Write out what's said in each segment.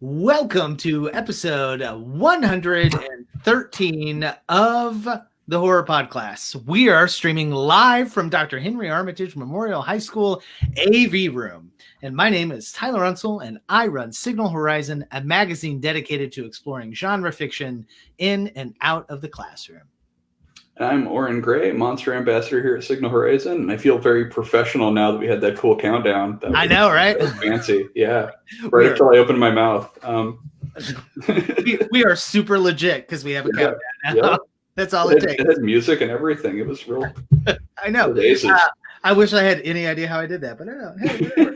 Welcome to episode 113 of the Horror Podcast. We are streaming live from Dr. Henry Armitage Memorial High School AV Room. And my name is Tyler Unsel, and I run Signal Horizon, a magazine dedicated to exploring genre fiction in and out of the classroom. I'm Oren Gray, Monster Ambassador here at Signal Horizon, and I feel very professional now that we had that cool countdown. I know, right? That was fancy, yeah. Right until I opened my mouth. we are super legit because we have a countdown now. Yeah. That's all it takes. It had music and everything. It was real. I know. I wish I had any idea how I did that, but I don't. Hey, whatever.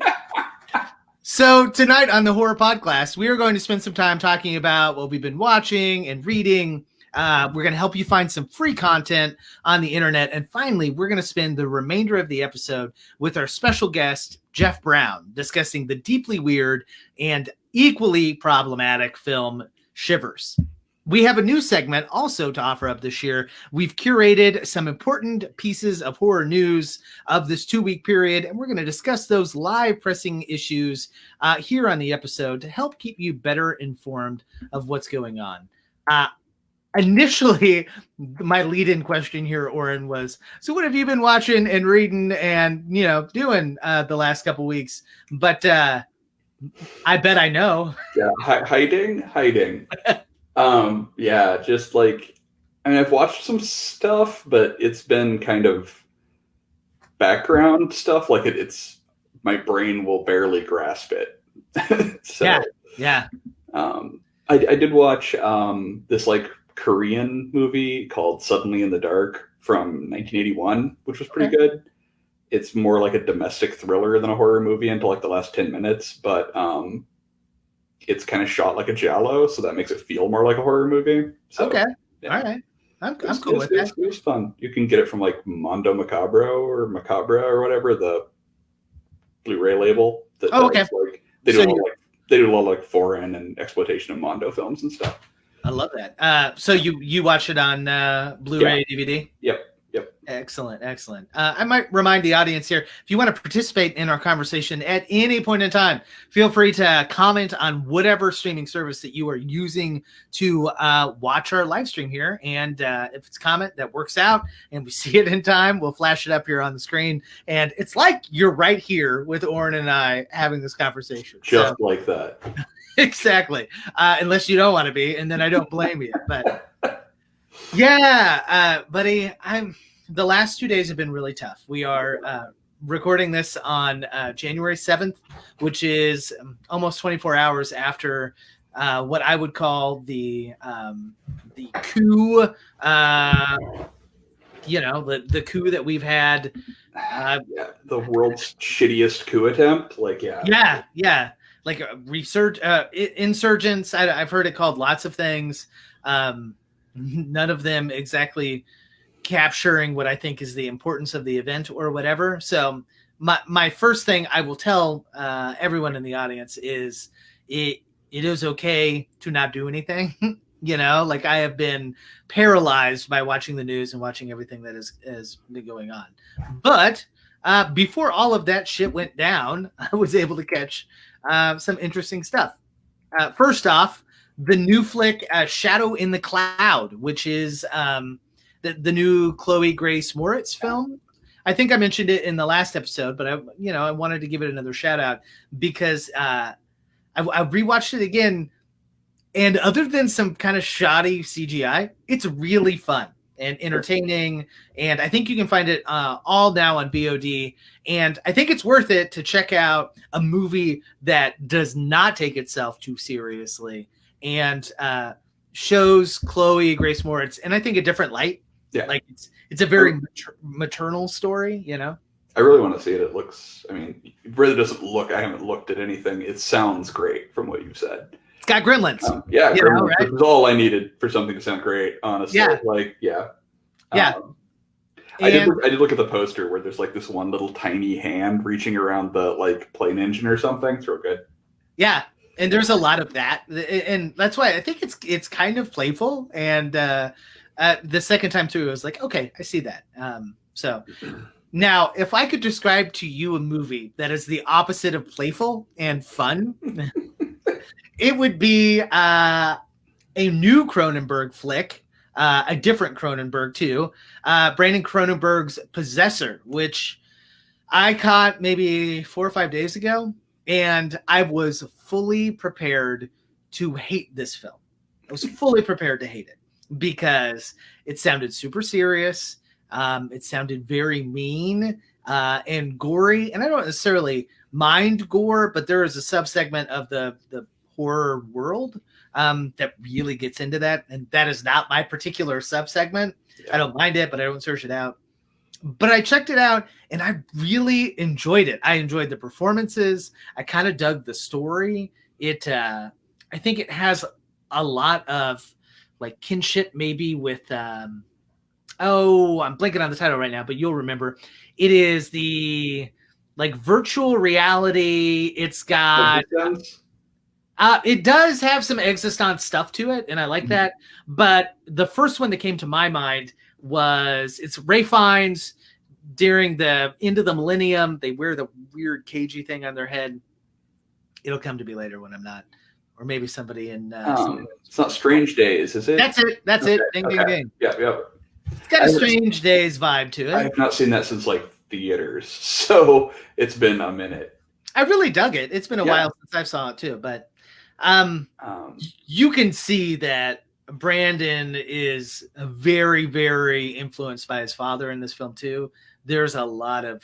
So tonight on the Horror Podcast, we are going to spend some time talking about what we've been watching and reading. We're going to help you find some free content on the internet. And finally, we're going to spend the remainder of the episode with our special guest, Jeff Brown, discussing the deeply weird and equally problematic film Shivers. We have a new segment also to offer up this year. We've curated some important pieces of horror news of this 2-week period, and we're going to discuss those live pressing issues here on the episode to help keep you better informed of what's going on. Initially, my lead-in question here, Oren, was, so what have you been watching and reading and, doing the last couple weeks? But I bet I know. Yeah, hiding. Yeah, just I've watched some stuff, but it's been kind of background stuff. It's my brain will barely grasp it. So, yeah. I did watch this Korean movie called Suddenly in the Dark from 1981, which was pretty good. It's more like a domestic thriller than a horror movie until the last 10 minutes, but it's kind of shot like a giallo, so that makes it feel more like a horror movie. So, okay. Yeah. All right. I'm cool with that. It was fun. You can get it from Mondo Macabro or Macabra or whatever, the Blu-ray label. Okay. They do a lot of foreign and exploitation of Mondo films and stuff. I love that. So you watch it on Blu-ray, DVD? Yep. Excellent. I might remind the audience here, if you want to participate in our conversation at any point in time, feel free to comment on whatever streaming service that you are using to watch our live stream here. And if it's a comment that works out and we see it in time, we'll flash it up here on the screen. And it's like you're right here with Oren and I having this conversation. Just like that. Exactly. Unless you don't want to be, and then I don't blame you. But yeah, buddy, the last 2 days have been really tough. We are recording this on January 7th, which is almost 24 hours after what I would call the coup. The coup that we've had. The world's shittiest coup attempt. Yeah. Like insurgents. I've heard it called lots of things. None of them exactly capturing what I think is the importance of the event or whatever. So my first thing I will tell everyone in the audience is it is okay to not do anything. I have been paralyzed by watching the news and watching everything that has been going on. But before all of that shit went down, I was able to catch some interesting stuff. First off, the new flick Shadow in the Cloud, which is the new Chloe Grace Moritz film. I think I mentioned it in the last episode, but I wanted to give it another shout out because I rewatched it again, and other than some kind of shoddy CGI, it's really fun and entertaining, and I think you can find it all now on VOD, and I think it's worth it to check out a movie that does not take itself too seriously and shows Chloe Grace Moritz, and I think a different light. Yeah, it's a very maternal story, I really want to see it. It looks, it really doesn't look. I haven't looked at anything. It sounds great from what you've said. It's got gremlins. Gremlins. Right? This is all I needed for something to sound great. Honestly, yeah. I did look at the poster where there's this one little tiny hand reaching around the plane engine or something. It's real good. Yeah, and there's a lot of that, and that's why I think it's kind of playful. And the second time through, I was like, okay, I see that. So now, if I could describe to you a movie that is the opposite of playful and fun, It would be a new Cronenberg flick, a different Cronenberg too. Brandon Cronenberg's Possessor, which I caught maybe 4 or 5 days ago, and I was fully prepared to hate this film. I was fully prepared to hate it because it sounded super serious. It sounded very mean and gory, and I don't necessarily mind gore, but there is a subsegment of the horror world that really gets into that, and that is not my particular subsegment. I don't mind it, but I don't search it out. But I checked it out, and I really enjoyed it. I enjoyed the performances. I kind of dug the story. I think it has a lot of like kinship, maybe with I'm blanking on the title right now, but you'll remember. It is the like virtual reality. It's got it does have some existence stuff to it, and I like that. But the first one that came to my mind was it's Ray Fiennes during the end of the millennium. They wear the weird cagey thing on their head. It'll come to me later when I'm not, or maybe somebody in. It's not Strange Days, is it? That's it. That's it. Ding, ding, ding. Yeah. It's got a Strange Days vibe to it. I have not seen that since like theaters, so it's been a minute. I really dug it. It's been a while since I saw it too, but you can see that Brandon is very, very influenced by his father in this film too. There's a lot of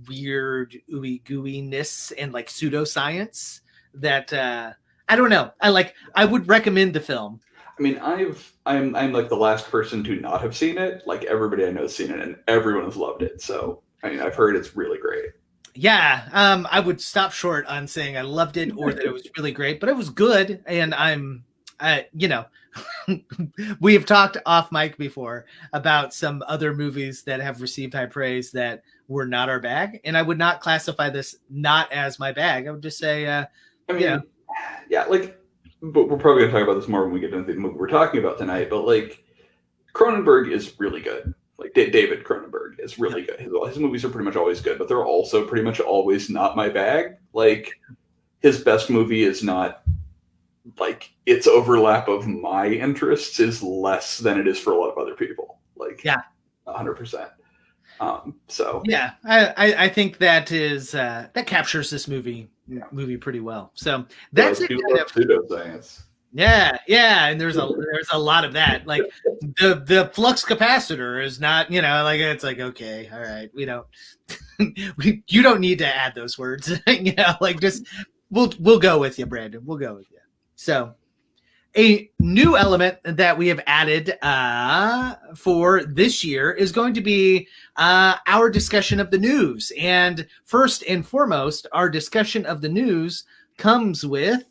weird ooey gooiness and like pseudoscience that I don't know. I would recommend the film. I mean, I'm like the last person to not have seen it. Like everybody I know has seen it, and everyone has loved it. So I mean, I've heard it's really great. Yeah, I would stop short on saying I loved it or that it was really great, but it was good. And we have talked off mic before about some other movies that have received high praise that were not our bag, and I would not classify this not as my bag. I would just say, but we're probably going to talk about this more when we get into the movie we're talking about tonight. But like, Cronenberg is really good. Like David Cronenberg is really good. His movies are pretty much always good, but they're also pretty much always not my bag. Like, his best movie is not like its overlap of my interests is less than it is for a lot of other people. Like, 100%. I think that is that captures this movie pretty well. So that's it. Pseudoscience. Yeah, and there's a lot of that. Like the flux capacitor is not, it's like, okay, all right, we don't you don't need to add those words. Just we'll go with you, Brandon. We'll go with you. So a new element that we have added for this year is going to be our discussion of the news. And first and foremost, our discussion of the news comes with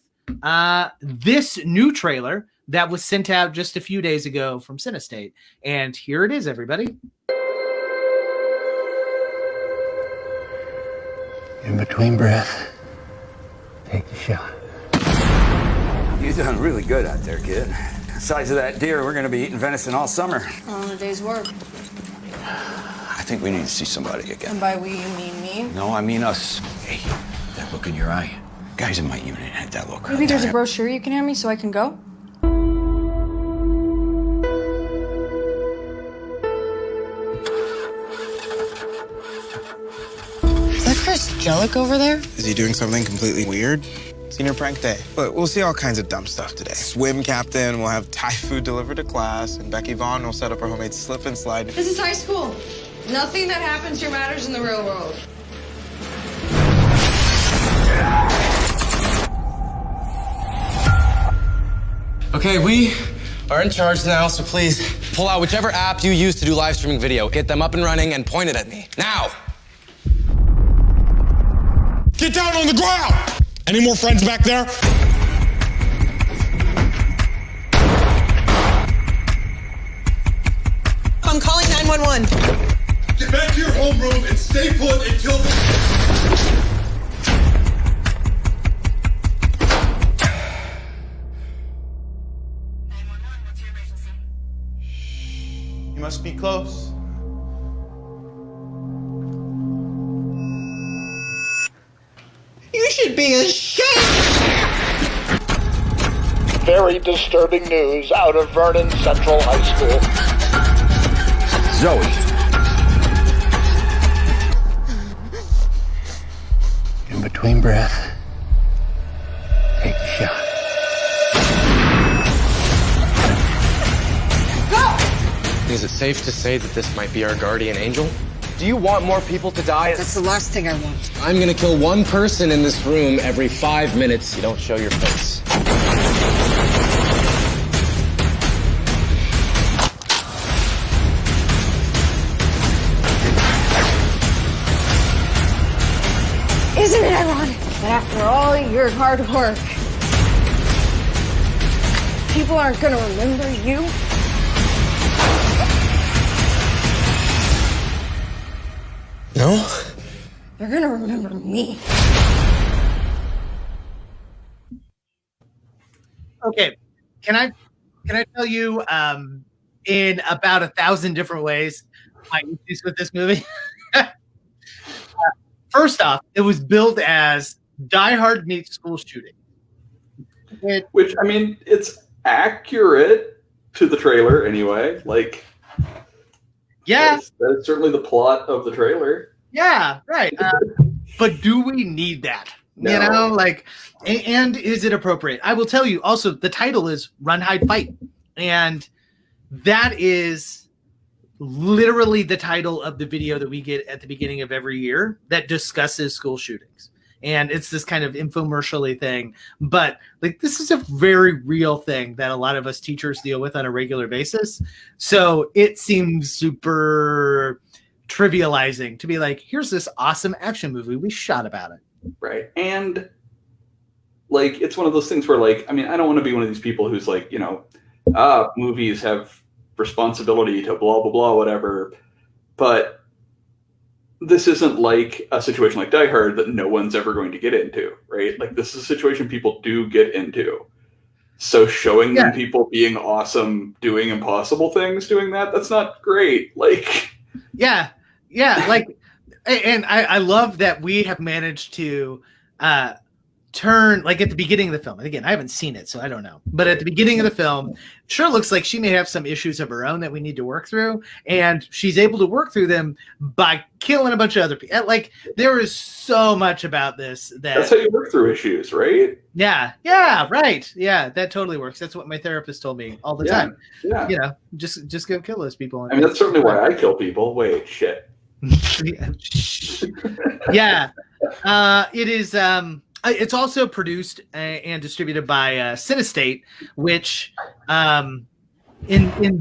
this new trailer that was sent out just a few days ago from Cinestate. And here it is, everybody. In between breath, take the shot. You've done really good out there, kid. The size of that deer, we're going to be eating venison all summer. On a day's work. I think we need to see somebody again. And by we, you mean me? No, I mean us. Hey, that look in your eye. Guys in my unit had that look. Maybe there's a brochure you can hand me so I can go? Is that Chris Jellick over there? Is he doing something completely weird? Senior prank day. But we'll see all kinds of dumb stuff today. Swim captain, we'll have Thai food delivered to class, and Becky Vaughn will set up her homemade slip and slide. This is high school. Nothing that happens here matters in the real world. Okay, we are in charge now, so please pull out whichever app you use to do live streaming video. Get them up and running and point it at me. Now! Get down on the ground! Any more friends back there? I'm calling 911. Get back to your homeroom and stay put until... You must be close. You should be ashamed! very disturbing news out of Vernon Central High School. Zoe. In between breath, take the shot. Is it safe to say that this might be our guardian angel? Do you want more people to die? That's the last thing I want. I'm gonna kill one person in this room every 5 minutes you don't show your face. Isn't it ironic that after all your hard work, people aren't gonna remember you? No? They're gonna remember me. Okay, can I tell you in about 1,000 different ways my issues with this movie? First off, it was billed as Die Hard meets school shooting. Which, I mean, it's accurate to the trailer anyway. Like, yeah, that's certainly the plot of the trailer. Yeah, right. But do we need that? No. You know, like, and is it appropriate? I will tell you also, the title is Run, Hide, Fight. And that is literally the title of the video that we get at the beginning of every year that discusses school shootings. And it's this kind of infomercial-y thing. But like, this is a very real thing that a lot of us teachers deal with on a regular basis. So it seems super trivializing to be like, here's this awesome action movie we shot about it. Right. And like, it's one of those things where, like, I mean, I don't want to be one of these people who's like, you know, movies have responsibility to blah, blah, blah, whatever. But this isn't like a situation like Die Hard that no one's ever going to get into, right? Like, this is a situation people do get into. So showing them people being awesome, doing impossible things, doing that's not great. Like, yeah, like, and I love that we have managed to turn, like, at the beginning of the film, and again, I haven't seen it, so I don't know, but at the beginning of the film, sure looks like she may have some issues of her own that we need to work through, and she's able to work through them by killing a bunch of other people. Like, there is so much about this that's how you work through issues, right? Yeah, right. Yeah, that totally works. That's what my therapist told me all the time. Yeah, you know, just go kill those people. I mean, that's certainly why I kill people. Wait, shit. Yeah, it is. It's also produced and distributed by Cinestate, which in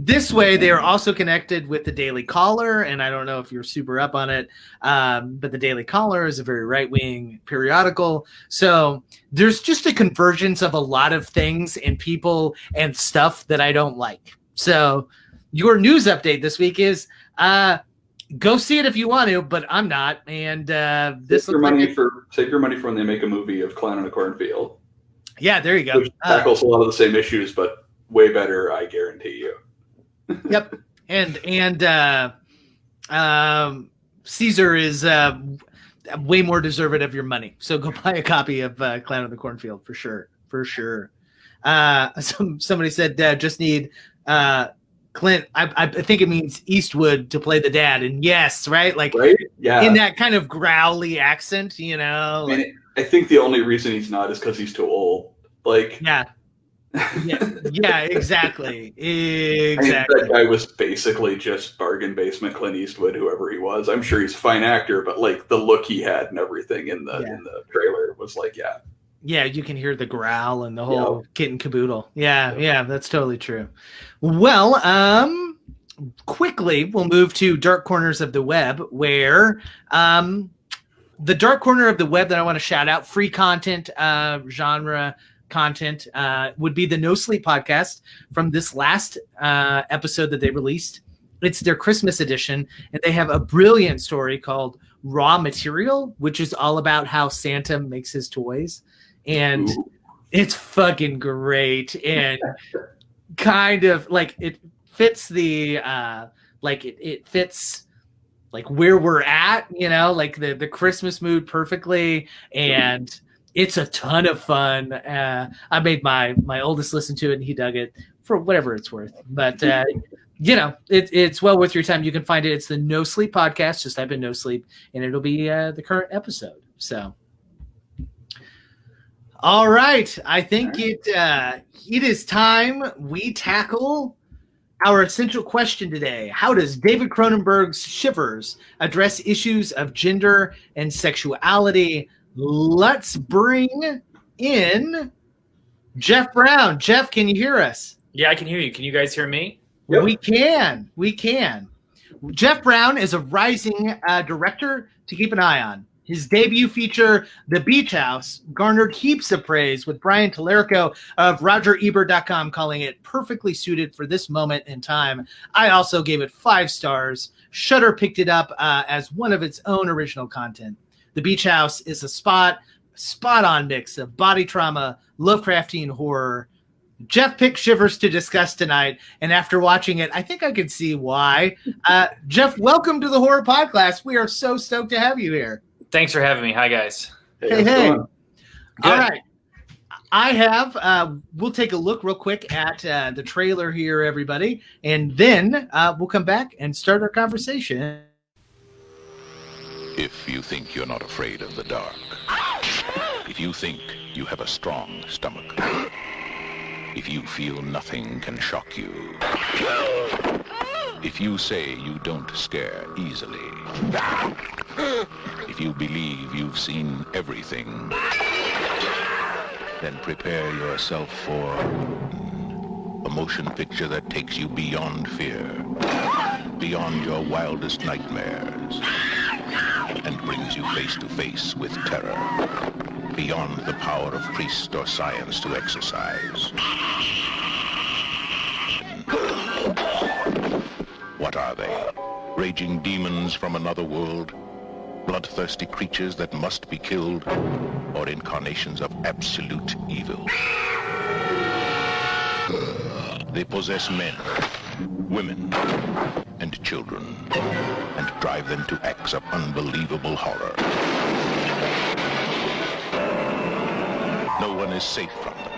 this way they are also connected with the Daily Caller, and I don't know if you're super up on it, but the Daily Caller is a very right-wing periodical. So there's just a convergence of a lot of things and people and stuff that I don't like. So your news update this week is go see it if you want to, but I'm not. And this save your money for when they make a movie of Clown in a Cornfield. Yeah, there you go. Which tackles a lot of the same issues, but way better, I guarantee you. Yep. And Caesar is way more deserving of your money. So go buy a copy of Clown in the Cornfield for sure. For sure. Somebody said just need Clint, I think it means Eastwood to play the dad, and yes, right, like, right? Yeah, in that kind of growly accent, you know. I mean, I think the only reason he's not is because he's too old. Like, yeah, exactly. I mean, that guy was basically just bargain basement Clint Eastwood, whoever he was. I'm sure he's a fine actor, but like the look he had and everything in the trailer was like, yeah, you can hear the growl and the whole kit and caboodle. Yeah, that's totally true. Well, quickly we'll move to Dark Corners of the Web, where the dark corner of the web that I want to shout out, free content, genre content, would be the No Sleep podcast from this last episode that they released. It's their Christmas edition, and they have a brilliant story called Raw Material, which is all about how Santa makes his toys. And it's fucking great, and kind of like it fits the it fits like where we're at, you know, like the Christmas mood perfectly. And It's a ton of fun. I made my oldest listen to it, and he dug it for whatever it's worth. But it's well worth your time. You can find it. It's the No Sleep podcast. Just type in No Sleep, and it'll be the current episode. So, all right. I think it is time we tackle our essential question today. How does David Cronenberg's Shivers address issues of gender and sexuality? Let's bring in Jeff Brown. Jeff, can you hear us? Yeah, I can hear you. Can you guys hear me? Yep. We can. Jeff Brown is a rising director to keep an eye on. His debut feature, The Beach House, garnered heaps of praise, with Brian Tallarico of RogerEbert.com calling it perfectly suited for this moment in time. I also gave it 5 stars. Shudder picked it up as one of its own original content. The Beach House is a spot-on mix of body trauma, Lovecraftian horror. Jeff picked Shivers to discuss tonight, and after watching it, I think I can see why. Jeff, welcome to the Horror Podcast. We are so stoked to have you here. Thanks for having me. Hi, guys. Hey. All right. I have, we'll take a look real quick at the trailer here, everybody, and then we'll come back and start our conversation. If you think you're not afraid of the dark, if you think you have a strong stomach, if you feel nothing can shock you, if you say you don't scare easily, if you believe you've seen everything, then prepare yourself for a motion picture that takes you beyond fear, beyond your wildest nightmares, and brings you face to face with terror, beyond the power of priest or science to exorcise. What are they? Raging demons from another world? Bloodthirsty creatures that must be killed? Or incarnations of absolute evil? They possess men, women, and children, and drive them to acts of unbelievable horror. No one is safe from them.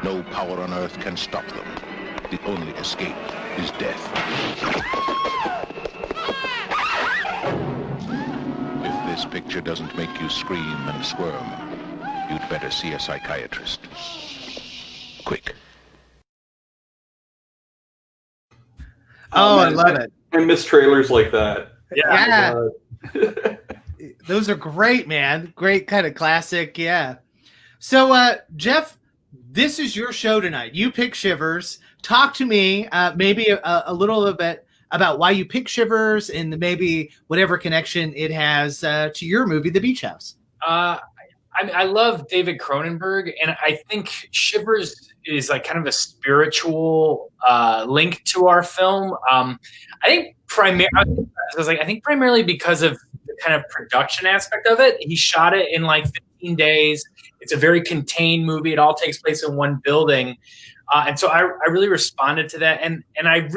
No power on earth can stop them. The only escape is death. If this picture doesn't make you scream and squirm, you'd better see a psychiatrist. Quick. Oh, I love it. I miss trailers like that. Yeah. Those are great, man. Great kind of classic. Yeah. So, Jeff, this is your show tonight. You pick Shivers. Talk to me maybe a little bit about why you pick Shivers and maybe whatever connection it has to your movie, The Beach House. I love David Cronenberg, and I think Shivers is like kind of a spiritual link to our film. I think primarily because of the kind of production aspect of it. He shot it in like 15 days. It's a very contained movie. It all takes place in one building. And so I really responded to that. And I have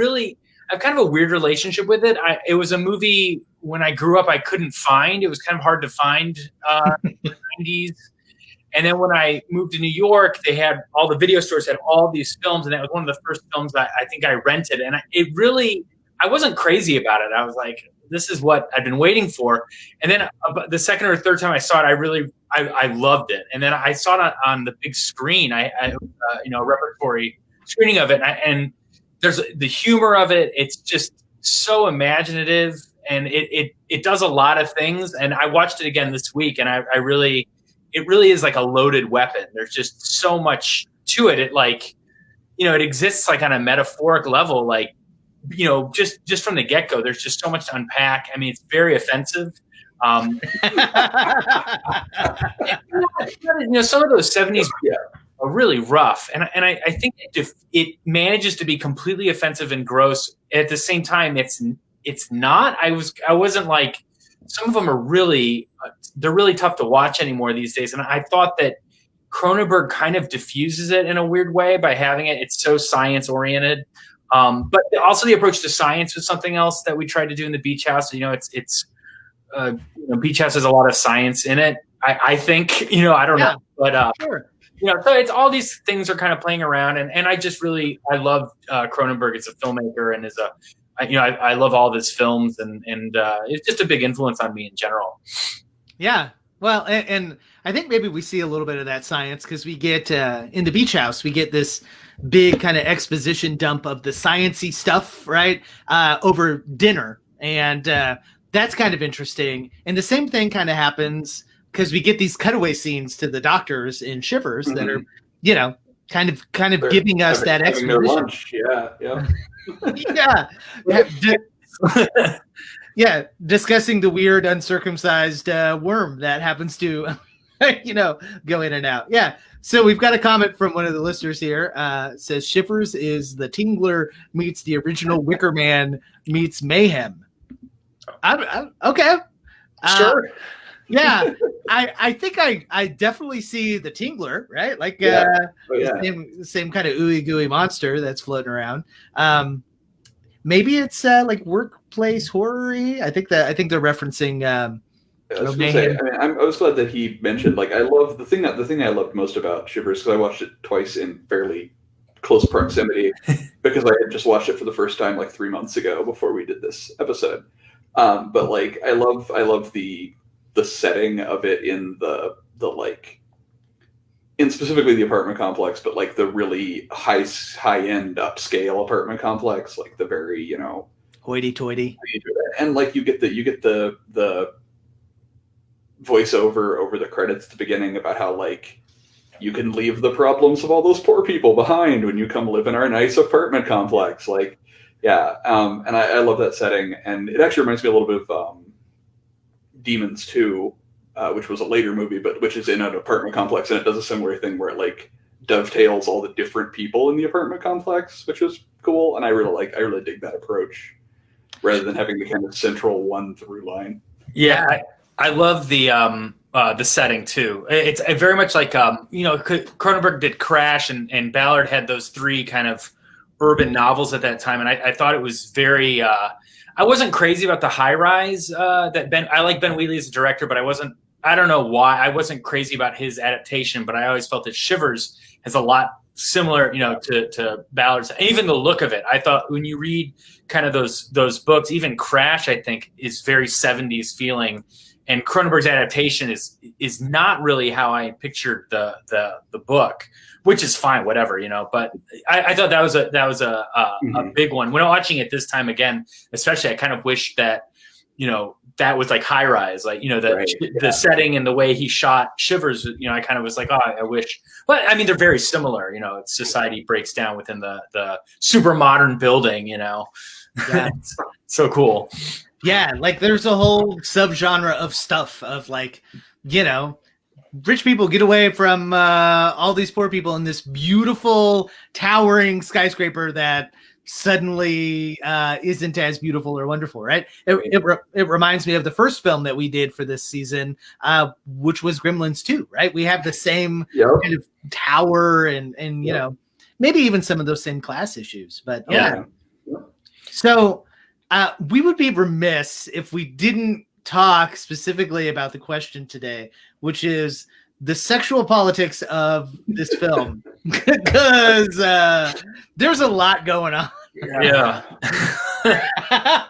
kind of a weird relationship with it. It was a movie when I grew up I couldn't find. It was kind of hard to find in the 90s. And then when I moved to New York, they had all the video stores had all these films. And that was one of the first films I think I rented. And I wasn't crazy about it. I was like, this is what I've been waiting for. And then the second or third time I saw it, I loved it. And then I saw it on the big screen. I a repertory screening of it. And there's the humor of it. It's just so imaginative, and it does a lot of things. And I watched it again this week, and it really is like a loaded weapon. There's just so much to it. It exists like on a metaphoric level, like, just from the get-go, there's just so much to unpack. I mean, it's very offensive. Some of those 70s are really rough. And I think it manages to be completely offensive and gross. At the same time, it's not. I wasn't like, some of them are really, they're really tough to watch anymore these days. And I thought that Cronenberg kind of diffuses it in a weird way by having it's so science-oriented. But also the approach to science was something else that we tried to do in The Beach House. Beach House has a lot of science in it. I think, you know, I don't know, but sure. you know, so it's all these things are kind of playing around, and I just really I love Cronenberg as a filmmaker and as a I love all of his films, and it's just a big influence on me in general. Yeah. Well, and I think maybe we see a little bit of that science because we get in the Beach House, we get this big kind of exposition dump of the sciencey stuff, right? Over dinner. And that's kind of interesting. And the same thing kind of happens because we get these cutaway scenes to the doctors in Shivers that are, you know, kind of They're giving us that having their exposition. lunch. Yeah. Yeah, discussing the weird uncircumcised worm that happens to, go in and out. Yeah. So we've got a comment from one of the listeners here. Says Shivers is the Tingler meets the original Wicker Man meets Mayhem. Okay. Sure. Yeah, I think I definitely see the Tingler, right? Like same kind of ooey gooey monster that's floating around. Maybe it's like workplace horror-y. I think they're referencing. I was glad that he mentioned. Like, I love the thing I loved most about Shivers because I watched it twice in fairly close proximity because I had just watched it for the first time like 3 months ago before we did this episode. But like, I love the setting of it in the like, in specifically the apartment complex, but like the really high end upscale apartment complex, like the very, hoity-toity, and like you get the voiceover over the credits at the beginning about how like you can leave the problems of all those poor people behind when you come live in our nice apartment complex. Like, yeah, and I love that setting, and it actually reminds me a little bit of Demons 2. Which was a later movie, but which is in an apartment complex, and it does a similar thing where it like dovetails all the different people in the apartment complex, which was cool. And I really dig that approach rather than having the kind of central one through line. Yeah, I love the setting too. It's very much like Cronenberg did Crash, and Ballard had those three kind of urban novels at that time, and I thought it was very. I wasn't crazy about the High Rise I like Ben Wheatley as a director, but I don't know why I wasn't crazy about his adaptation, but I always felt that Shivers has a lot similar, to Ballard's. Even the look of it, I thought when you read kind of those books, even Crash, I think is very 70s feeling, and Cronenberg's adaptation is not really how I pictured the book, which is fine, whatever, But I thought that was a big one. When I'm watching it this time again, especially, I kind of wish that that was like High Rise, like the setting and the way he shot Shivers. I kind of was like, oh, I wish. But I mean, they're very similar. Society breaks down within the super modern building. Yeah, it's so cool. Yeah, like there's a whole subgenre of stuff of like, rich people get away from all these poor people in this beautiful towering skyscraper that suddenly isn't as beautiful or wonderful, right? It reminds me of the first film that we did for this season, which was Gremlins 2, right? We have the same kind of tower and maybe even some of those same class issues, but yeah. So we would be remiss if we didn't talk specifically about the question today, which is the sexual politics of this film, because there's a lot going on. Yeah. I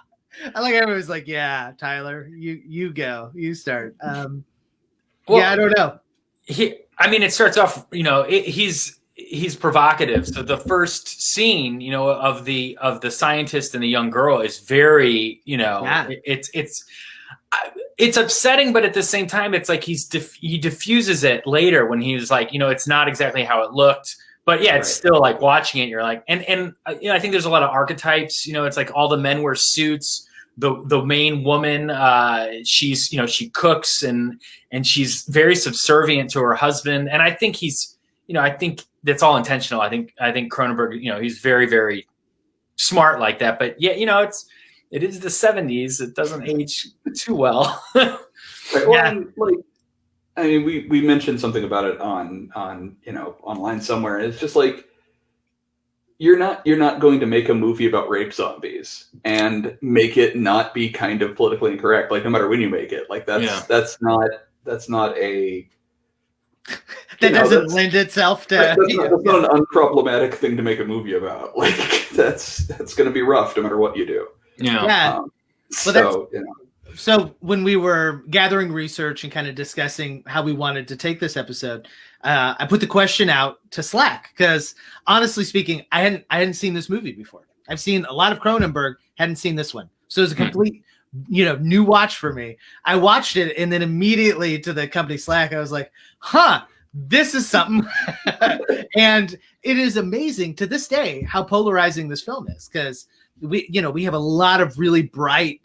like everyone's like, yeah, Tyler, you go, you start. I don't know. It starts off, he's provocative. So the first scene, of the scientist and the young girl is very, it's upsetting, but at the same time, it's like he diffuses it later when he's like, it's not exactly how it looked, but yeah, it's still like watching it. You're like, and I think there's a lot of archetypes. It's like all the men wear suits. The main woman, she's she cooks and she's very subservient to her husband. And I think I think that's all intentional. I think Cronenberg, he's very, very smart like that. But yeah, it is the 70s. It doesn't age too well. We mentioned something about it on online somewhere. It's just like you're not going to make a movie about rape zombies and make it not be kind of politically incorrect. Like no matter when you make it, like that's not that's not a that doesn't lend itself to. That's not an unproblematic thing to make a movie about. Like that's going to be rough no matter what you do. Yeah. So So when we were gathering research and kind of discussing how we wanted to take this episode, I put the question out to Slack because honestly speaking, I hadn't seen this movie before. I've seen a lot of Cronenberg, hadn't seen this one. So it was a complete, new watch for me. I watched it and then immediately to the company Slack, I was like, this is something. And it is amazing to this day how polarizing this film is because we have a lot of really bright,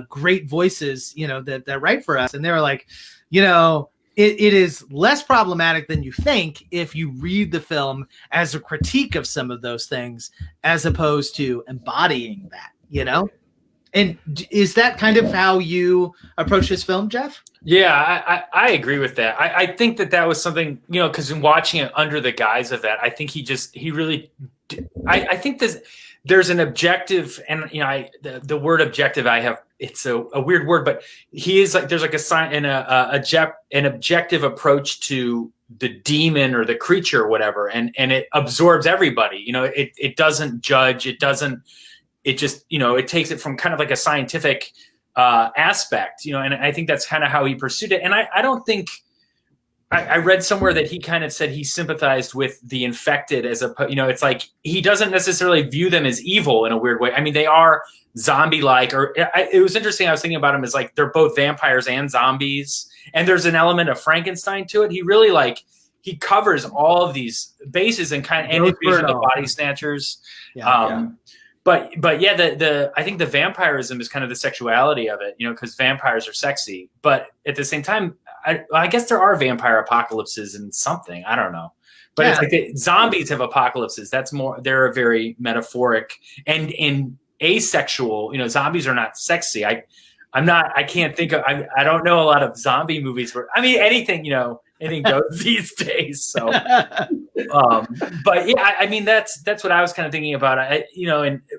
great voices, that write for us. And they were like, it is less problematic than you think if you read the film as a critique of some of those things, as opposed to embodying that, And is that kind of how you approach this film, Jeff? Yeah, I agree with that. I think that was something, because in watching it under the guise of that, I think I think there's an objective, and the word objective it's a weird word, but he is like, there's like a sign and an objective approach to the demon or the creature or whatever. And it absorbs everybody, it doesn't judge. It just, it takes it from kind of like a scientific aspect, and I think that's kind of how he pursued it. And I don't think, I read somewhere that he kind of said he sympathized with the infected as it's like he doesn't necessarily view them as evil in a weird way. I mean, they are zombie-like, it was interesting. I was thinking about them as like they're both vampires and zombies, and there's an element of Frankenstein to it. He really he covers all of these bases and kind of the body snatchers. But yeah, I think the vampirism is kind of the sexuality of it, because vampires are sexy. But at the same time, I guess there are vampire apocalypses and something. I don't know. But it's like zombies have apocalypses. That's more, they're a very metaphoric and asexual. Zombies are not sexy. I can't think of, I don't know a lot of zombie movies where, anything goes these days. So, but yeah, I mean, that's what I was kind of thinking about.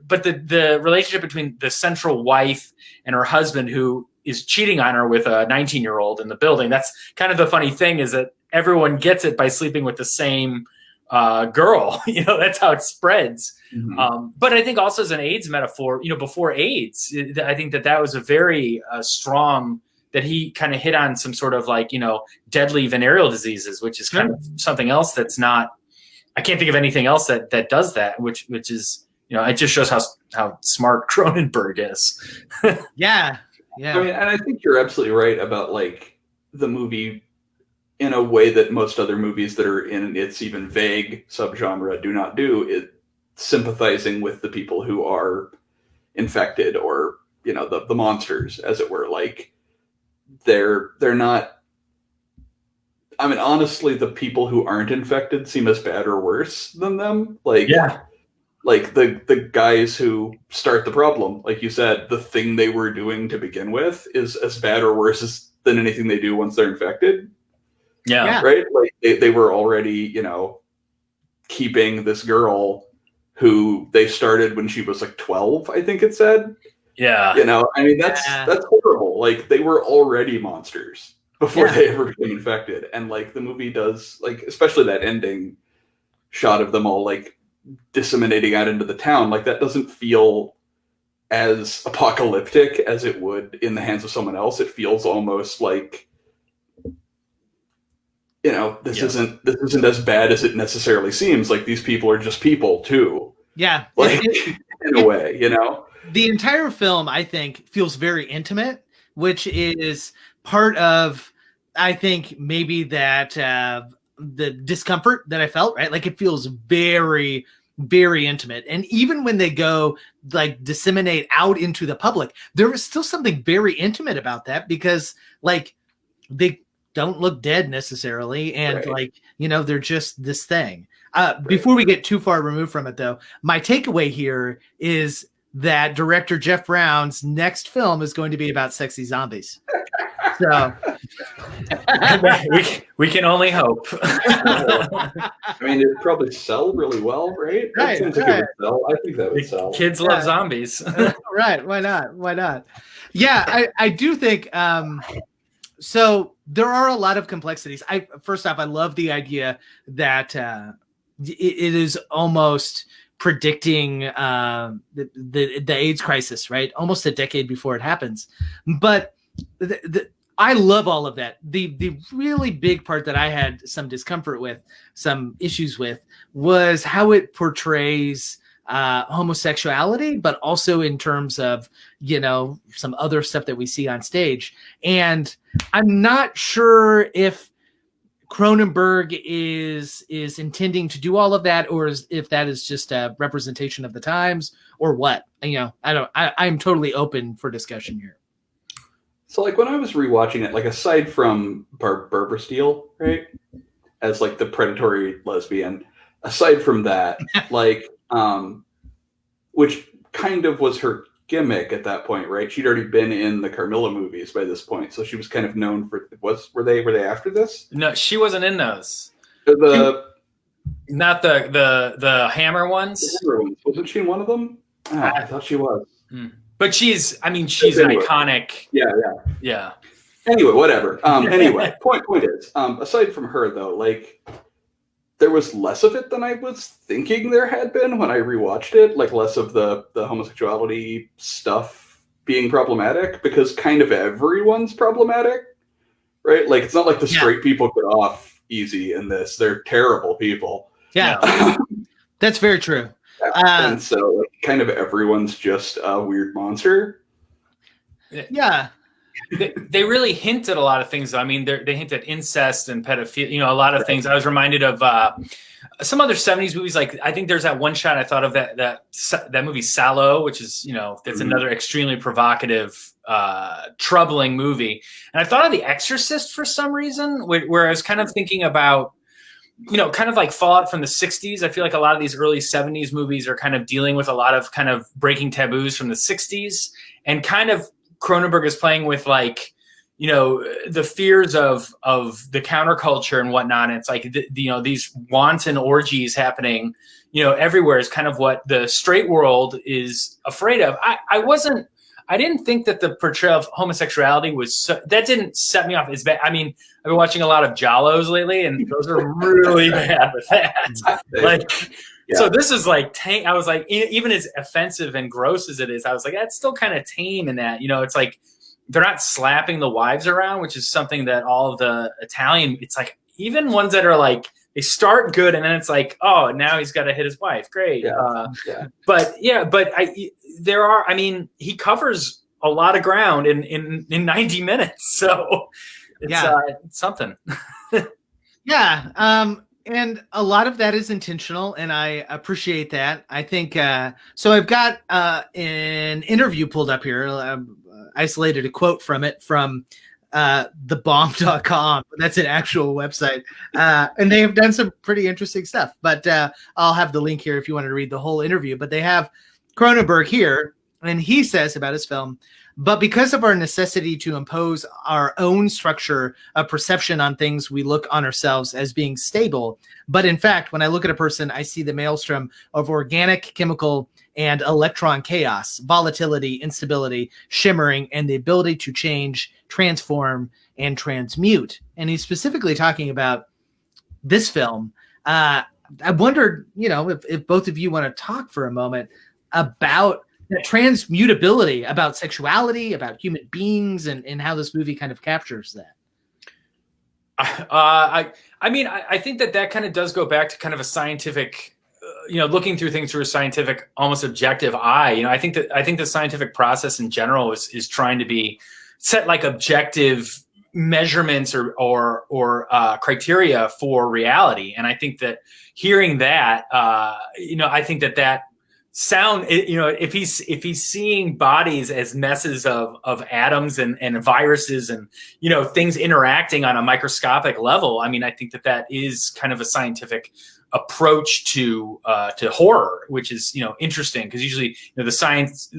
But the relationship between the central wife and her husband, who is cheating on her with a 19-year-old in the building. That's kind of the funny thing, is that everyone gets it by sleeping with the same girl. That's how it spreads. Mm-hmm. But I think also as an AIDS metaphor, before AIDS, I think that was a very strong, that he kind of hit on some sort of deadly venereal diseases, which is kind of something else that's not, I can't think of anything else that does that, which is, it just shows how smart Cronenberg is. Yeah. I mean, and I think you're absolutely right about the movie in a way that most other movies that are in its even vague subgenre do not do, is sympathizing with the people who are infected or, the monsters, as it were. They're not, I mean, honestly, the people who aren't infected seem as bad or worse than them. The guys who start the problem, like you said, the thing they were doing to begin with is as bad or worse than anything they do once they're infected. Yeah. Right? They were already, keeping this girl who they started when she was 12, I think it said. Yeah. I mean, that's horrible. They were already monsters before they ever became infected. And the movie does, especially that ending shot of them all disseminating out into the town, that doesn't feel as apocalyptic as it would in the hands of someone else. It feels almost this isn't as bad as it necessarily seems. These people are just people too. Yeah. In a way, The entire film, I think, feels very intimate, which is part of, I think, maybe that the discomfort that I felt, right? It feels very, very intimate. And even when they go disseminate out into the public, there is still something very intimate about that, because they don't look dead necessarily. And they're just this thing. Before we get too far removed from it, though, my takeaway here is that director Jeff Brown's next film is going to be about sexy zombies. So we can only hope. I mean, it'd probably sell really well, right? Right. It seems like it would sell. I think that would sell. Kids love zombies. Right. Why not? Yeah, I do think So there are a lot of complexities. First off, I love the idea that it is almost predicting the AIDS crisis, right? Almost a decade before it happens. But I love all of that. The really big part that I had some discomfort with, some issues with, was how it portrays homosexuality, but also in terms of, some other stuff that we see on stage. And I'm not sure if Cronenberg is intending to do all of that, or if that is just a representation of the times, or what. I'm totally open for discussion here. So, like, when I was rewatching it, like, aside from Barbara Steele, right, as like the predatory lesbian, aside from that, like, which kind of was her gimmick at that point, right? She'd already been in the Carmilla movies by this point, so she was kind of known for. Were they after this? No, she wasn't in those. Not the Hammer ones. The Hammer ones. Wasn't she in one of them? I thought she was. But she's an iconic. Yeah. Anyway, whatever. Anyway, point is, aside from her though, like, there was less of it than I was thinking there had been when I rewatched it. Like, less of the homosexuality stuff being problematic, because kind of everyone's problematic, right? Like, it's not like the straight people get off easy in this. They're terrible people. Yeah, that's very true. And so, like, kind of everyone's just a weird monster. Yeah. They really hint at a lot of things. I mean, they hint at incest and pedophilia, a lot of things. I was reminded of some other 70s movies. Like, I think there's that one shot I thought of that movie Sallow, which is, that's another extremely provocative, troubling movie. And I thought of The Exorcist for some reason, where I was kind of thinking about, kind of like fallout from the 60s. I feel like a lot of these early 70s movies are kind of dealing with a lot of kind of breaking taboos from the 60s, and kind of Cronenberg is playing with, like, the fears of the counterculture and whatnot. And it's like, these wanton orgies happening, everywhere is kind of what the straight world is afraid of. I didn't think that the portrayal of homosexuality that didn't set me off as bad. I mean, I've been watching a lot of Giallos lately, and those are really bad with that. So this is like I was like, even as offensive and gross as it is, I was like, that's still kind of tame in that, it's like they're not slapping the wives around, which is something that all of the Italian, it's like, even ones that are like, they start good and then it's like, oh, now he's got to hit his wife. Great. He covers a lot of ground in 90 minutes. So it's something. And a lot of that is intentional, and I appreciate that. I think so. I've got an interview pulled up here, isolated a quote from it from thebomb.com. That's an actual website, and they have done some pretty interesting stuff. But I'll have the link here if you wanted to read the whole interview. But they have Cronenberg here, and he says about his film, but because of our necessity to impose our own structure of perception on things, we look on ourselves as being stable. But in fact, when I look at a person, I see the maelstrom of organic, chemical, and electron chaos, volatility, instability, shimmering, and the ability to change, transform, and transmute. And he's specifically talking about this film. I wondered, if both of you want to talk for a moment about the transmutability, about sexuality, about human beings, and how this movie kind of captures that. I think that kind of does go back to kind of a scientific, looking through things through a scientific, almost objective eye. I think the scientific process in general is trying to be set like objective measurements or criteria for reality. And I think that hearing that, I think that sound, if he's seeing bodies as messes of atoms and viruses and things interacting on a microscopic level, I mean, I think that is kind of a scientific approach to horror, which is interesting, because usually the scientist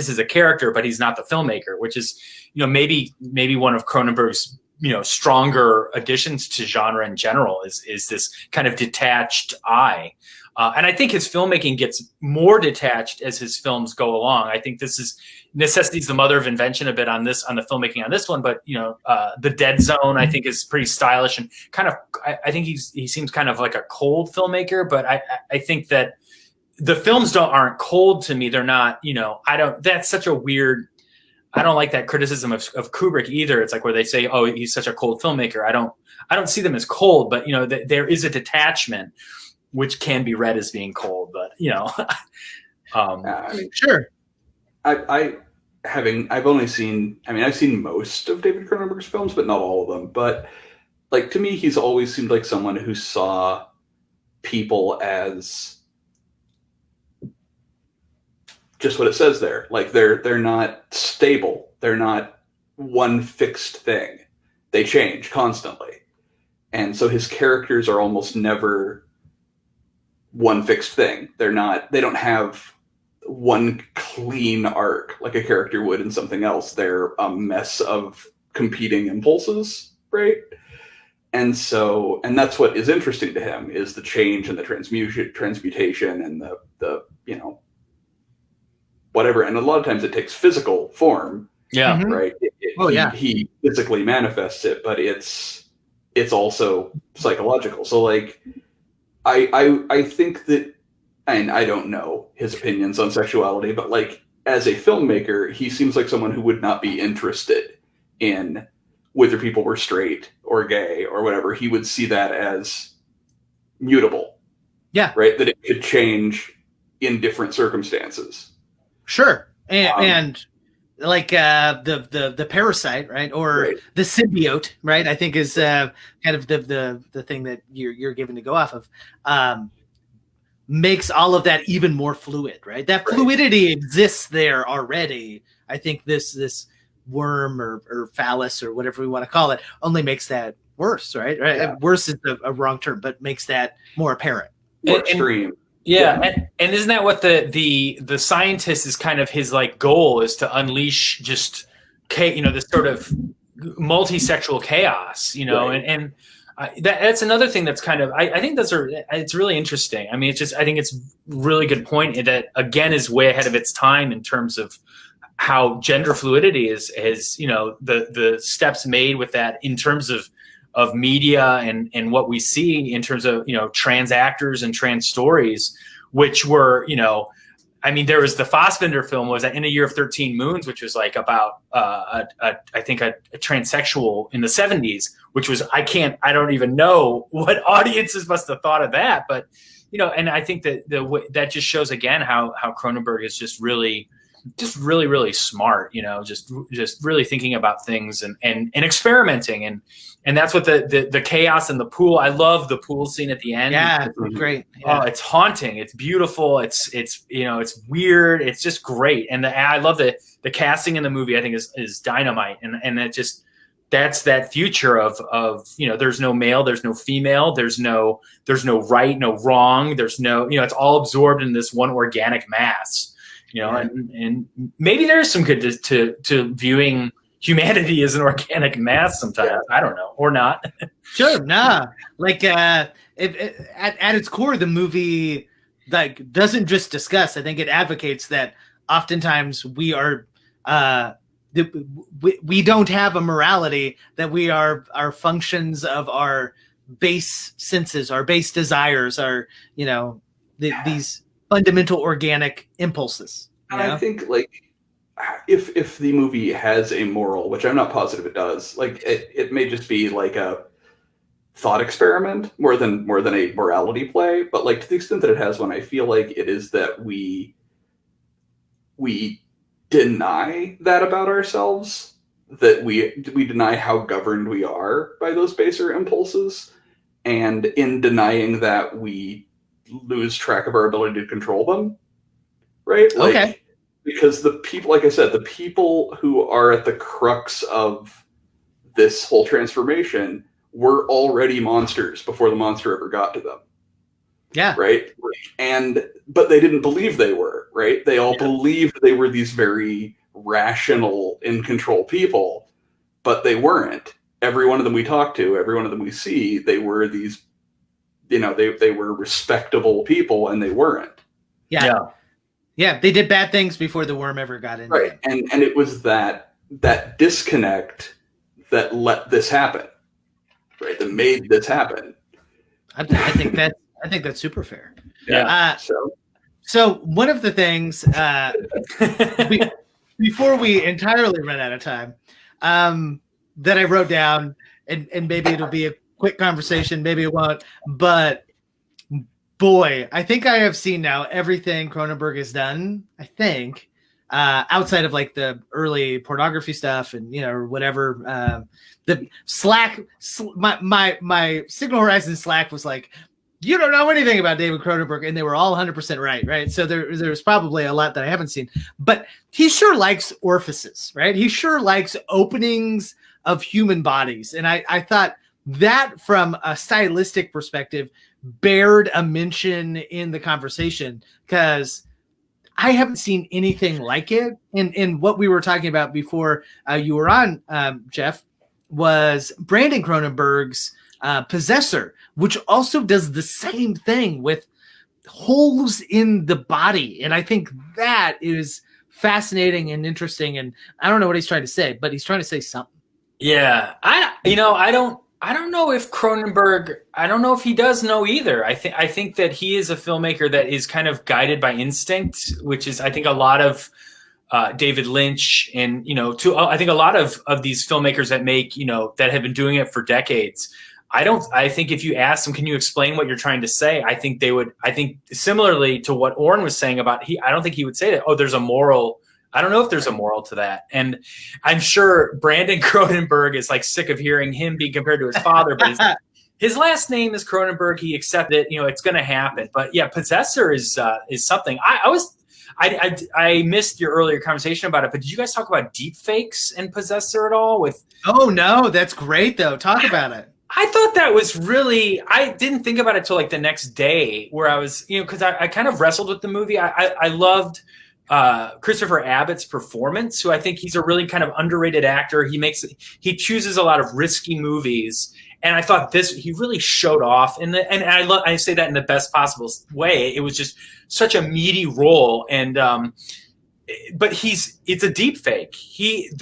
is a character, but he's not the filmmaker, which is maybe one of Cronenberg's stronger additions to genre in general is this kind of detached eye. And I think his filmmaking gets more detached as his films go along. I think this is necessity is the mother of invention a bit on the filmmaking on this one. But The Dead Zone I think is pretty stylish and kind of. I think he seems kind of like a cold filmmaker, but I think that the films aren't cold to me. They're not. That's such a weird. I don't like that criticism of Kubrick either. It's like where they say, "Oh, he's such a cold filmmaker." I don't see them as cold, but there is a detachment, which can be read as being cold. But sure. I've seen most of David Cronenberg's films, but not all of them. But like to me, he's always seemed like someone who saw people as just what it says there. Like they're not stable. They're not one fixed thing. They change constantly. And so his characters are almost never one fixed thing. They don't have one clean arc like a character would in something else. They're a mess of competing impulses, right? And that's what is interesting to him is the change and the transmutation and the whatever. And a lot of times it takes physical form. Yeah. Right. He physically manifests it, but it's also psychological. So like, I think that, and I don't know his opinions on sexuality, but like as a filmmaker, he seems like someone who would not be interested in whether people were straight or gay or whatever. He would see that as mutable. Yeah. Right. That it could change in different circumstances. Sure. And like the parasite, right? Or the symbiote, right? I think is kind of the thing that you're given to go off of. Makes all of that even more fluid, right? That fluidity exists there already. I think this worm or phallus or whatever we want to call it only makes that worse, right? Yeah. Worse is a wrong term, but makes that more apparent. More extreme. Yeah. And isn't that what the scientist is kind of his like goal is to unleash just this sort of multisexual chaos, and that's another thing that's kind of I think it's really interesting. I mean, I think it's really good point that again is way ahead of its time in terms of how gender fluidity is the steps made with that in terms of media and what we see in terms of trans actors and trans stories, which were there was the Fassbinder film was In a Year of 13 Moons, which was like about I think a transsexual in the 70s, which was I don't even know what audiences must have thought of that, but and I think that that just shows again how Cronenberg is just really smart, just really thinking about things and experimenting and that's what the chaos in the pool. I love the pool scene at the end. Yeah, great. Yeah. Oh, it's haunting. It's beautiful. It's weird. It's just great. And I love the casting in the movie. I think is dynamite. And it just that's that future of there's no male, there's no female, there's no right, no wrong. There's no it's all absorbed in this one organic mass. And maybe there's some good to viewing humanity as an organic mass sometimes. Yeah. I don't know, or not. Sure, nah. Like at its core, the movie like doesn't just discuss. I think it advocates that oftentimes we are we don't have a morality, that we are functions of our base senses, our base desires, our these fundamental organic impulses. And I think like if the movie has a moral, which I'm not positive it does, like it may just be like a thought experiment more than a morality play, but like to the extent that it has one, I feel like it is that we deny that about ourselves, that we deny how governed we are by those baser impulses, and in denying that we lose track of our ability to control them, right? Like, okay. Because the people, like I said, the people who are at the crux of this whole transformation were already monsters before the monster ever got to them. Yeah. Right? But they didn't believe they were, right? They all believed they were these very rational, in control people, but they weren't. Every one of them we talk to, every one of them we see, they were these they were respectable people and they weren't. Yeah. They did bad things before the worm ever got in. Right. And it was that disconnect that let this happen. Right. That made this happen. I think that's super fair. Yeah. So one of the things before we entirely run out of time, that I wrote down, and maybe it'll be a quick conversation, maybe it won't, but boy, I think I have seen now everything Cronenberg has done, I think, outside of like the early pornography stuff and, or whatever. The Slack, my Signal Horizon Slack was like, you don't know anything about David Cronenberg, and they were all 100% right? So there's probably a lot that I haven't seen, but he sure likes orifices, right? He sure likes openings of human bodies, and I thought that from a stylistic perspective bared a mention in the conversation, because I haven't seen anything like it. And what we were talking about before you were on, Jeff, was Brandon Cronenberg's Possessor, which also does the same thing with holes in the body. And I think that is fascinating and interesting. And I don't know what he's trying to say, but he's trying to say something. Yeah. I don't know if Cronenberg, I don't know if he does know either. I think that he is a filmmaker that is kind of guided by instinct, which is, I think, a lot of David Lynch and, I think a lot of these filmmakers that make, that have been doing it for decades. I think if you ask them, can you explain what you're trying to say? I think they would. I think similarly to what Oren was saying about I don't think he would say that, there's a moral. I don't know if there's a moral to that. And I'm sure Brandon Cronenberg is like sick of hearing him being compared to his father, but his last name is Cronenberg. He accepted it. It's going to happen. But yeah, Possessor is something. I missed your earlier conversation about it, but did you guys talk about deep fakes in Possessor at all? Oh no, that's great though. Talk about it. I thought that was really, I didn't think about it till like the next day where I was, because I kind of wrestled with the movie. I loved Christopher Abbott's performance, who I think he's a really kind of underrated actor. He chooses a lot of risky movies. And I thought he really showed off and I say that in the best possible way. It was just such a meaty role. And, but it's a deep fake.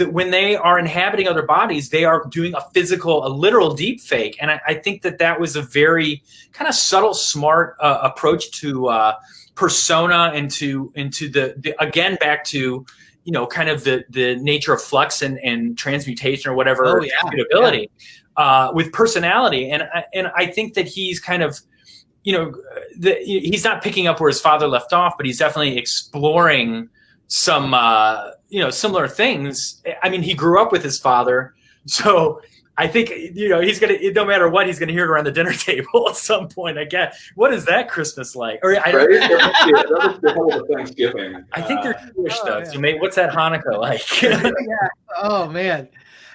When they are inhabiting other bodies, they are doing a literal deep fake. And I think that was a very kind of subtle, smart approach to persona and into the again, back to, kind of the nature of flux and transmutation or whatever, transmutability, with personality. And I think that he's kind of, he's not picking up where his father left off, but he's definitely exploring some similar things. I mean, he grew up with his father, so I think he's gonna, no matter what, he's gonna hear it around the dinner table at some point. I guess. What is that Christmas like? Or I don't. Thanksgiving. I think they're Jewish though. So maybe what's that Hanukkah like? Yeah. Oh man.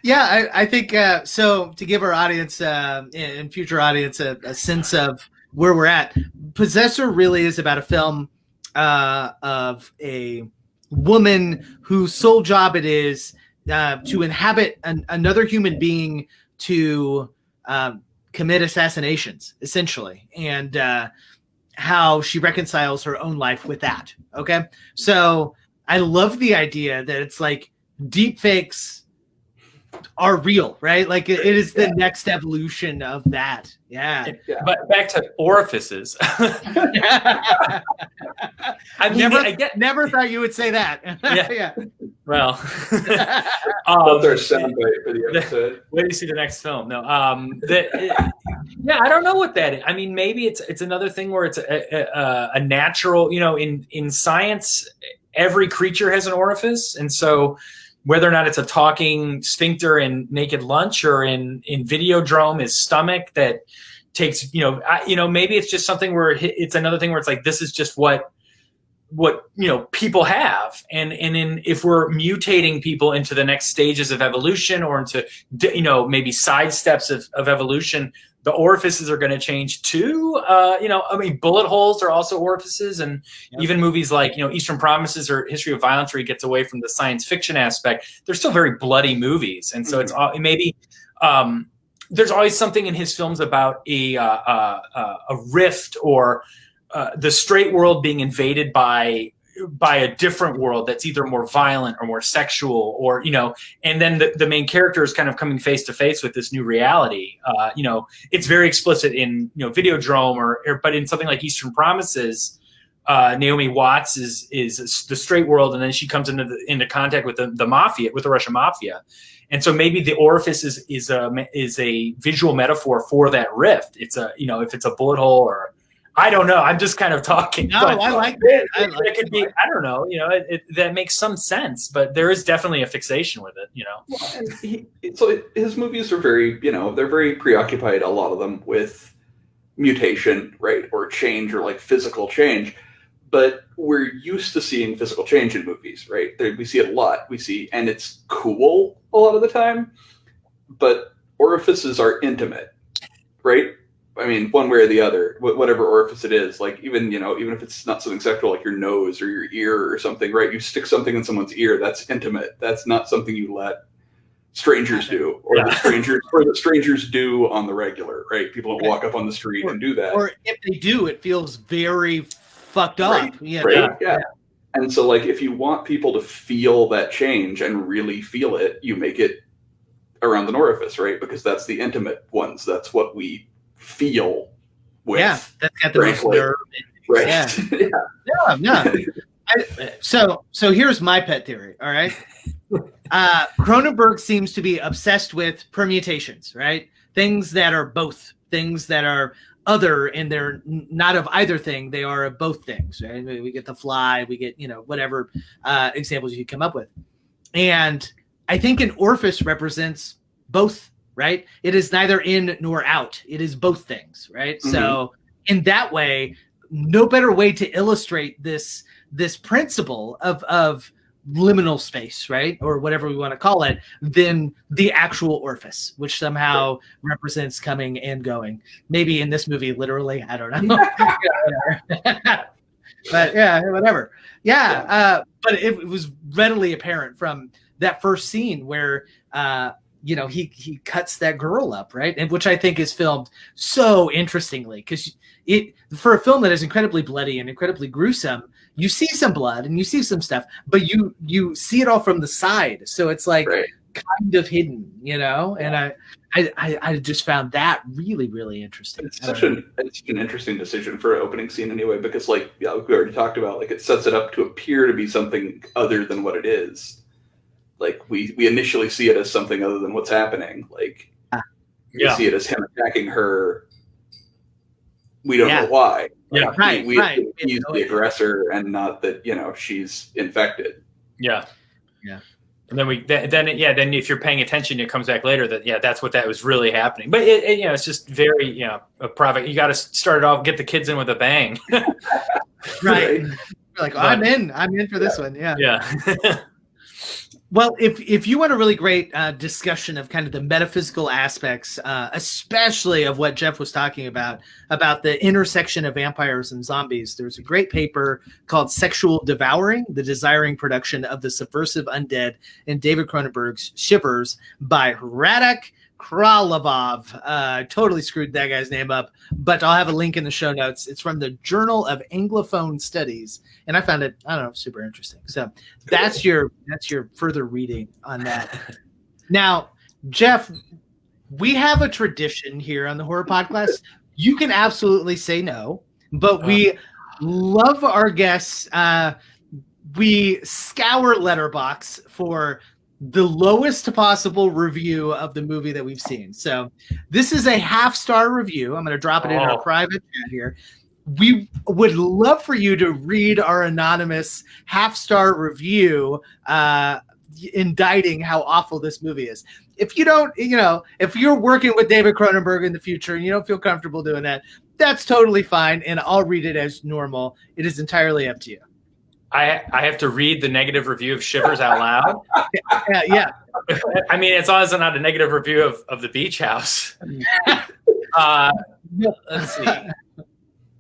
Yeah, I think so. To give our audience and future audience a sense of where we're at, Possessor really is about a film of a woman whose sole job it is to inhabit another human being to commit assassinations, essentially, and how she reconciles her own life with that. Okay, so I love the idea that it's like deep fakes are real, right? Like it is the next evolution of that. Yeah. But back to orifices. I never thought you would say that. Yeah. Well, their soundbite for the episode. Wait till you see the next film. No, I don't know what that is. I mean, maybe it's another thing where it's a natural. In science, every creature has an orifice, and so whether or not it's a talking sphincter in Naked Lunch or in Videodrome is stomach that takes, maybe it's just something where it's another thing where it's like, this is just what people have. And if we're mutating people into the next stages of evolution or into, maybe side steps of evolution, the orifices are going to change too. Bullet holes are also orifices, and even movies like, Eastern Promises or History of Violence, where he gets away from the science fiction aspect, they're still very bloody movies. And so it's maybe there's always something in his films about a rift or the straight world being invaded by a different world that's either more violent or more sexual, or, and then the main character is kind of coming face to face with this new reality. It's very explicit in, Videodrome but in something like Eastern Promises, Naomi Watts is the straight world, and then she comes into contact with the mafia, with the Russian mafia. And so maybe the Orifice is a visual metaphor for that rift. It's if it's a bullet hole, or I don't know. I'm just kind of talking. No, I like that. It could be. I don't know. That makes some sense, but there is definitely a fixation with it. So his movies are very, they're very preoccupied. A lot of them with mutation, right, or change, or like physical change. But we're used to seeing physical change in movies, right? We see it a lot. And it's cool a lot of the time. But orifices are intimate, right? I mean, one way or the other, whatever orifice it is, like even if it's not something sexual, like your nose or your ear or something, right? You stick something in someone's ear, that's intimate. That's not something you let strangers do, or the strangers do on the regular, right? People don't walk up on the street and do that. Or if they do, it feels very fucked up. Right. Yeah. And so, like, if you want people to feel that change and really feel it, you make it around an orifice, right? Because that's the intimate ones. That's what we feel with. Yeah, that's got the most nerve. Right. Yeah. So here's my pet theory. All right. Cronenberg seems to be obsessed with permutations, right? Things that are both, things that are other, and they're not of either thing. They are of both things, right? We get The Fly, we get, whatever examples you come up with. And I think an orifice represents both, right? It is neither in nor out. It is both things, right? Mm-hmm. So in that way, no better way to illustrate this principle of liminal space, right? Or whatever we want to call it, than the actual orifice, which somehow represents coming and going. Maybe in this movie, literally, I don't know. But yeah, whatever. Yeah. But it was readily apparent from that first scene where, he cuts that girl up, right? And which I think is filmed so interestingly, because for a film that is incredibly bloody and incredibly gruesome, you see some blood and you see some stuff, but you see it all from the side, so it's like kind of hidden, And I just found that really, really interesting. It's such an interesting decision for an opening scene anyway, because like we already talked about, like it sets it up to appear to be something other than what it is. Like we initially see it as something other than what's happening. Like we see it as him attacking her. We don't know why. Yeah, He's the aggressor, and not that she's infected. Yeah. And then if you're paying attention, it comes back later that that's what that was really happening. But it's just very a private. You got to start it off, get the kids in with a bang. Right. Like I'm in for this one. Yeah. Yeah. Well, if you want a really great discussion of kind of the metaphysical aspects, especially of what Jeff was talking about the intersection of vampires and zombies, there's a great paper called Sexual Devouring, the Desiring Production of the Subversive Undead in David Cronenberg's Shivers by Radek Kralovov. Totally screwed that guy's name up, but I'll have a link in the show notes. It's from the Journal of Anglophone Studies, and I found it, super interesting. So that's your further reading on that. Now, Jeff, we have a tradition here on the Horror Podcast. You can absolutely say no, but we love our guests. We scour Letterboxd for the lowest possible review of the movie that we've seen. So this is a 0.5-star review. I'm going to drop it in our private chat here. We would love for you to read our anonymous 0.5-star review indicting how awful this movie is. If you don't, if you're working with David Cronenberg in the future and you don't feel comfortable doing that, that's totally fine. And I'll read it as normal. It is entirely up to you. I have to read the negative review of Shivers out loud. Yeah. I mean, it's also not a negative review of the Beach House. Let's see.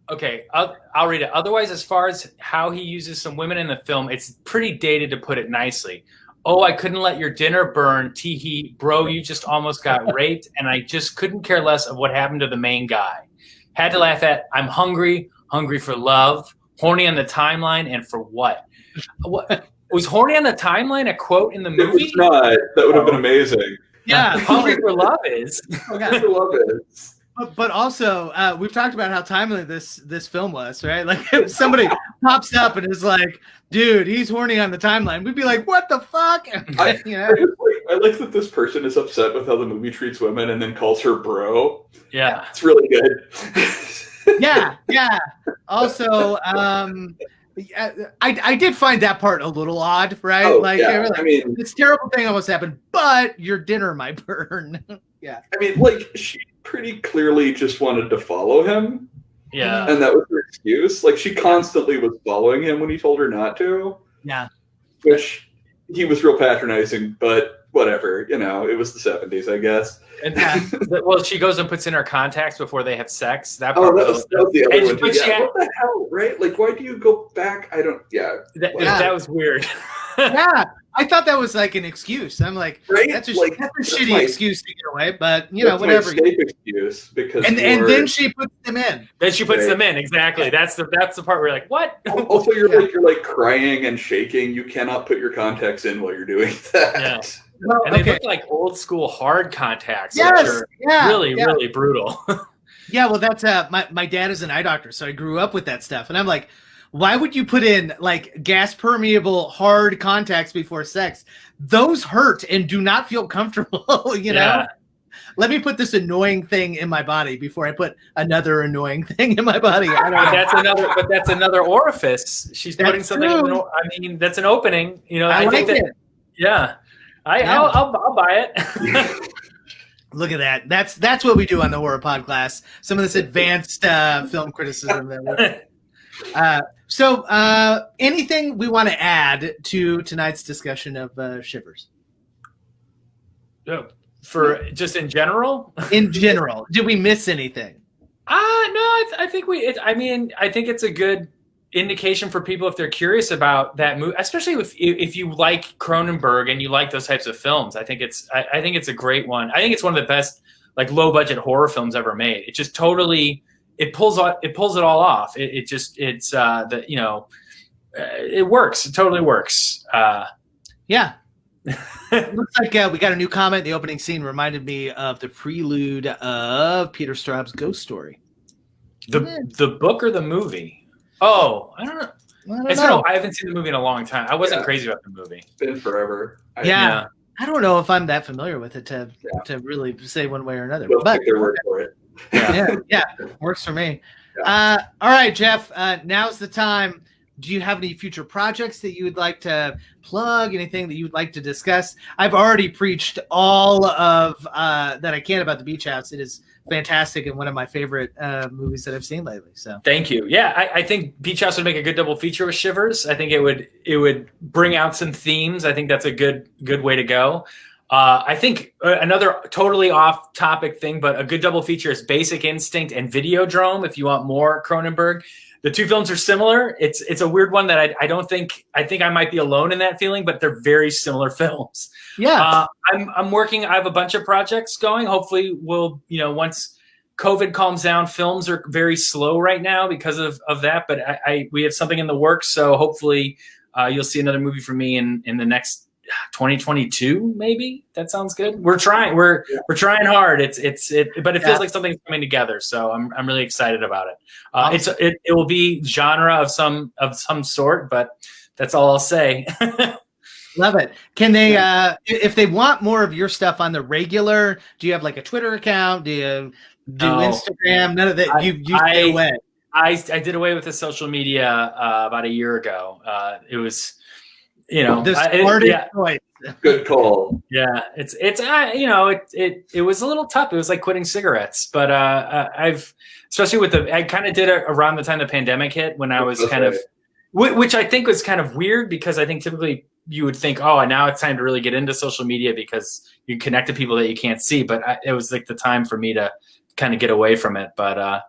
Okay, I'll read it. Otherwise, as far as how he uses some women in the film, it's pretty dated, to put it nicely. oh, I couldn't let your dinner burn, tee-hee, bro, you just almost got raped, and I just couldn't care less of what happened to the main guy. Had to laugh at, I'm hungry for love, horny on the timeline, and for what? What was horny on the timeline a quote in the movie? It's not. That would have been amazing. Yeah, hungry for love is. Hungry for love is. But also, we've talked about how timely this film was, right? Like, if somebody pops up and is like, "Dude, he's horny on the timeline," we'd be like, "What the fuck?" I like that this person is upset with how the movie treats women and then calls her bro. Yeah, it's really good. yeah. Also, I did find that part a little odd, right? Oh, like, yeah. I mean, this terrible thing almost happened, but your dinner might burn. Yeah. I mean, like, she pretty clearly just wanted to follow him. Yeah. And that was her excuse. Like, she constantly was following him when he told her not to. Yeah. Which he was real patronizing, but whatever. You know, it was the 70s, I guess. And well, she goes and puts in her contacts before they have sex. That part was the other one. But Yeah, what the hell, right? Like, why do you go back? I don't. Yeah. That was weird. Yeah. I thought that was like an excuse. I'm like, right? that's a like, shitty excuse to get away, but you know, whatever. Escape excuse because and then she puts them in. Then she puts them in. Exactly. That's the part where you're like, what? Also, you're like crying and shaking. You cannot put your contacts in while you're doing that. Yeah. Well, and they look like old school hard contacts, which are really brutal. Yeah, well, that's my dad is an eye doctor, so I grew up with that stuff, and I'm like, why would you put in like gas permeable hard contacts before sex? Those hurt and do not feel comfortable. You know, let me put this annoying thing in my body before I put another annoying thing in my body. I don't know. That's another orifice. She's putting something. I mean, that's an opening. You know, I think that. It. Yeah, I'll buy it. Look at that. That's what we do on the Horror Pod class. Some of this advanced film criticism that. So anything we want to add to tonight's discussion of Shivers? For just in general? In general. Did we miss anything? No, I think I think it's a good indication for people if they're curious about that movie, especially if you like Cronenberg and you like those types of films. I think it's a great one. I think it's one of the best like low budget horror films ever made. It just totally it pulls it all off. It works. It totally works. Yeah. Looks like we got a new comment. The opening scene reminded me of the prelude of Peter Straub's Ghost Story. The book or the movie? Oh, I don't know. I haven't seen the movie in a long time. I wasn't crazy about the movie. It's been forever. I don't know if I'm that familiar with it to really say one way or another. They'll but take their word for it. Yeah, works for me. Yeah. All right, Jeff. Now's the time. Do you have any future projects that you would like to plug? Anything that you would like to discuss? I've already preached all of that I can about The Beach House. It is fantastic and one of my favorite movies that I've seen lately. So thank you. Yeah, I think Beach House would make a good double feature with Shivers. I think it would bring out some themes. I think that's a good way to go. I think another totally off topic thing, but a good double feature is Basic Instinct and Videodrome. If you want more Cronenberg, the two films are similar. It's a weird one that I think I might be alone in that feeling, but they're very similar films. Yeah. I'm working. I have a bunch of projects going. Hopefully we'll, once COVID calms down, films are very slow right now because of that, but we have something in the works. So hopefully you'll see another movie from me in the next 2022, maybe. That sounds good. We're trying. We're trying hard. But it feels like something's coming together. So I'm really excited about it. Awesome. It will be genre of some sort, but that's all I'll say. Love it. Can they, if they want more of your stuff on the regular, do you have like a Twitter account? Do you do Instagram? None of that. You stay away. I did away with the social media about a year ago. It was. Choice. Good call. Yeah, it was a little tough. It was like quitting cigarettes, but I kind of did it around the time the pandemic hit when I was which I think was kind of weird because I think typically you would think, oh, now it's time to really get into social media because you connect to people that you can't see. But it was like the time for me to kind of get away from it. But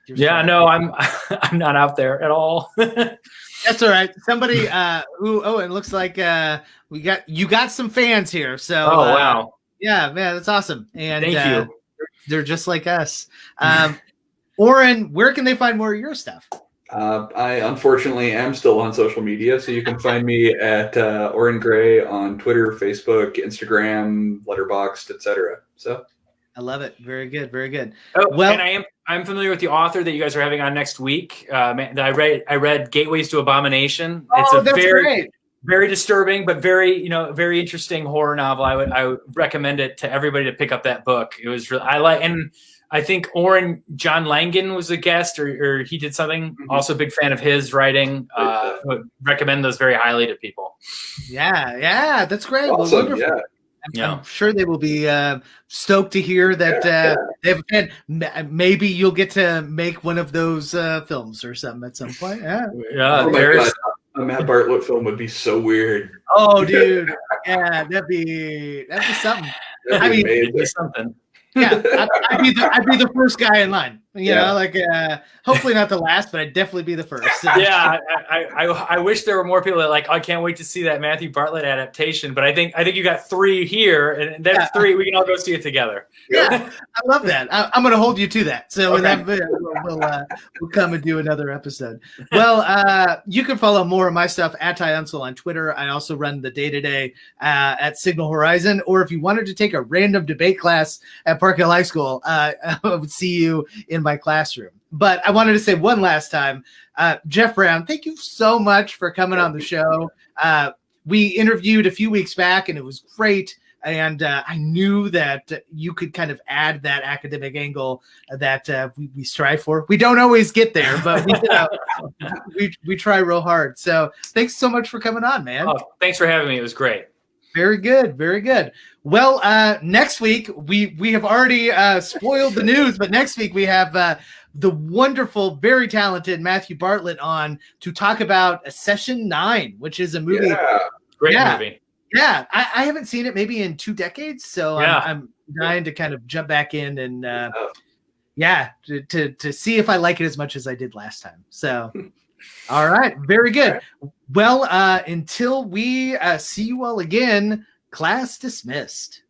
Yeah, no, I'm I'm not out there at all. That's all right. Somebody it looks like you got some fans here. So wow. Yeah, man, that's awesome. And thank you. They're just like us. Oren, where can they find more of your stuff? I unfortunately am still on social media, so you can find me at Oren Gray on Twitter, Facebook, Instagram, Letterboxd, etc. So I love it. Very good. Very good. Oh, well, and I'm familiar with the author that you guys are having on next week. I read Gateways to Abomination. It's a very disturbing, but very interesting horror novel. I would recommend it to everybody to pick up that book. It was really, and I think John Langan was a guest, or he did something. Mm-hmm. Also, a big fan of his writing. Would recommend those very highly to people. Yeah, that's great. Awesome. Well, wonderful. Yeah. I'm sure they will be stoked to hear that they have a fan. Maybe you'll get to make one of those films or something at some point. Yeah. Oh my God. A Matt Bartlett film would be so weird. Oh, dude. Yeah, that'd be something. That'd be something. Yeah, I'd be the first guy in line. You know, like hopefully not the last, but I'd definitely be the first. So. Yeah, I wish there were more people that I can't wait to see that Matthew Bartlett adaptation. But I think you got 3 here, and that's 3. We can all go see it together. Yeah, I love that. I'm going to hold you to that. So we'll come and do another episode. Well, you can follow more of my stuff at Ty Unsel on Twitter. I also run the day-to-day at Signal Horizon. Or if you wanted to take a random debate class at Park Hill High School, I would see you in my classroom. But I wanted to say one last time, Jeff Brown, thank you so much for coming on the show. We interviewed a few weeks back and it was great. And I knew that you could kind of add that academic angle that we strive for. We don't always get there, but we try real hard. So thanks so much for coming on, man. Oh, thanks for having me. It was great. Very good. Very good. Well, next week, we have already spoiled the news, but next week we have the wonderful, very talented Matthew Bartlett on to talk about Session 9, which is a movie. Yeah. Great movie. Yeah, I haven't seen it maybe in 2 decades, so I'm dying to kind of jump back in and to see if I like it as much as I did last time. So, all right, very good. Well, until we see you all again, class dismissed.